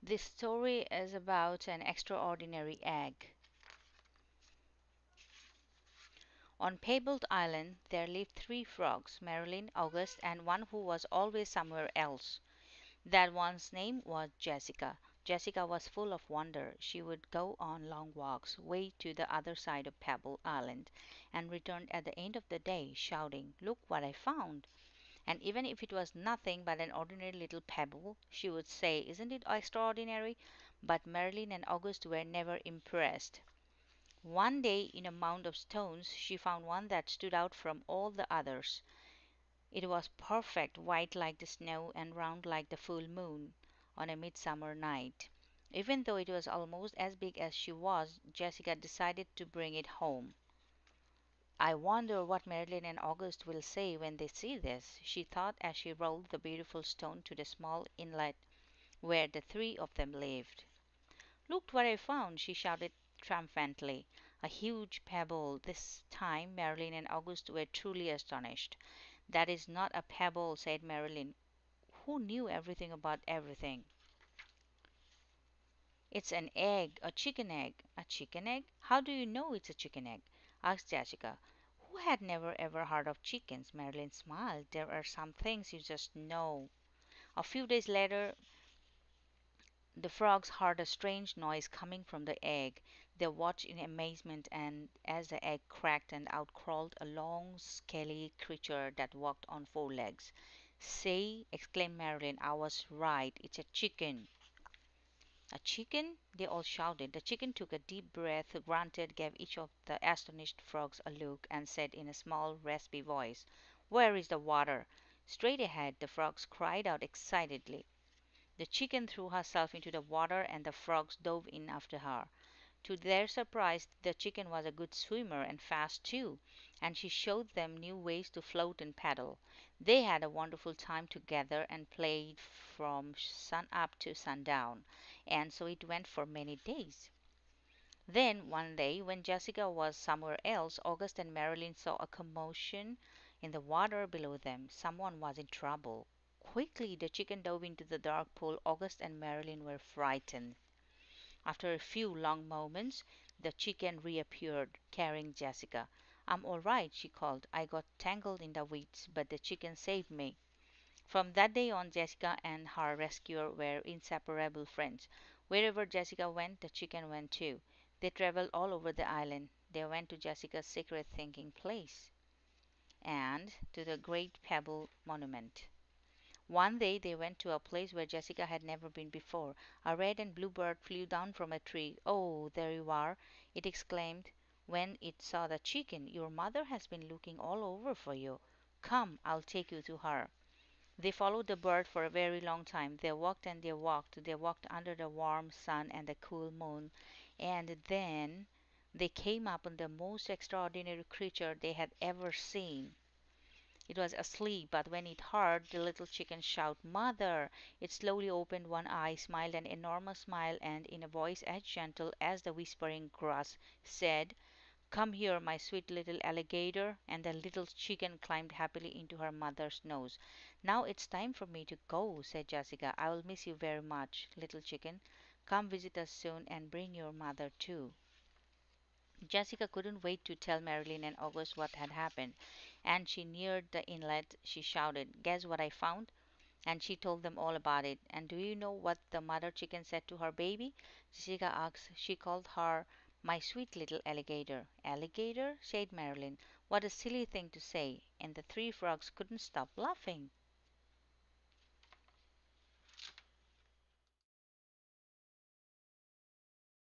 This story is about an extraordinary egg. On Pebbled Island there lived three frogs, Marilyn, August, and one who was always somewhere else. That one's name was Jessica. Jessica was full of wonder. She would go on long walks way to the other side of Pebble Island and return at the end of the day shouting, "Look what I found!" And even if it was nothing but an ordinary little pebble, she would say, "Isn't it extraordinary?" But Marilyn and August were never impressed. One day, in a mound of stones, she found one that stood out from all the others. It was perfect, white like the snow and round like the full moon on a midsummer night. Even though it was almost as big as she was, Jessica decided to bring it home. "I wonder what Marilyn and August will say when they see this," she thought as she rolled the beautiful stone to the small inlet where the three of them lived. "Look what I found!" she shouted triumphantly. A huge pebble. This time Marilyn and August were truly astonished. "That is not a pebble," said Marilyn, who knew everything about everything. "It's an egg, a chicken egg." "A chicken egg? How do you know it's a chicken egg?" asked Jessica, who had never ever heard of chickens. Marilyn smiled. "There are some things you just know." A few days later the frogs heard a strange noise coming from the egg. They watched in amazement, and as the egg cracked and out crawled a long, scaly creature that walked on four legs. "See!" exclaimed Marilyn. "I was right. It's a chicken." "A chicken?" they all shouted. The chicken took a deep breath, grunted, gave each of the astonished frogs a look, and said in a small, raspy voice, "Where is the water?" "Straight ahead," the frogs cried out excitedly. The chicken threw herself into the water, and the frogs dove in after her. To their surprise, the chicken was a good swimmer and fast too, and she showed them new ways to float and paddle. They had a wonderful time together and played from sun up to sundown, and so it went for many days. Then one day, when Jessica was somewhere else, August and Marilyn saw a commotion in the water below them. Someone was in trouble. Quickly the chicken dove into the dark pool. August and Marilyn were frightened. After a few long moments, the chicken reappeared, carrying Jessica. "I'm all right," she called. "I got tangled in the weeds, but the chicken saved me." From that day on, Jessica and her rescuer were inseparable friends. Wherever Jessica went, the chicken went too. They traveled all over the island. They went to Jessica's secret thinking place and to the great Pebble Monument. One day they went to a place where Jessica had never been before. A red and blue bird flew down from a tree. "Oh, there you are!" it exclaimed when it saw the chicken. "Your mother has been looking all over for you. Come, I'll take you to her." They followed the bird for a very long time. They walked and they walked. They walked under the warm sun and the cool moon. And then they came upon the most extraordinary creature they had ever seen. It was asleep, but when it heard the little chicken shout, "Mother!" it slowly opened one eye, smiled an enormous smile, and in a voice as gentle as the whispering grass, said, "Come here, my sweet little alligator." And the little chicken climbed happily into her mother's nose. "Now it's time for me to go," said Jessica. "I will miss you very much, little chicken. Come visit us soon and bring your mother too." Jessica couldn't wait to tell Marilyn and August what had happened, and she neared the inlet. She shouted, "Guess what I found?" And she told them all about it. And do you know what the mother chicken said to her baby? Jessica asked. "She called her my sweet little alligator." "Alligator?" said Marilyn. "What a silly thing to say!" And the three frogs couldn't stop laughing.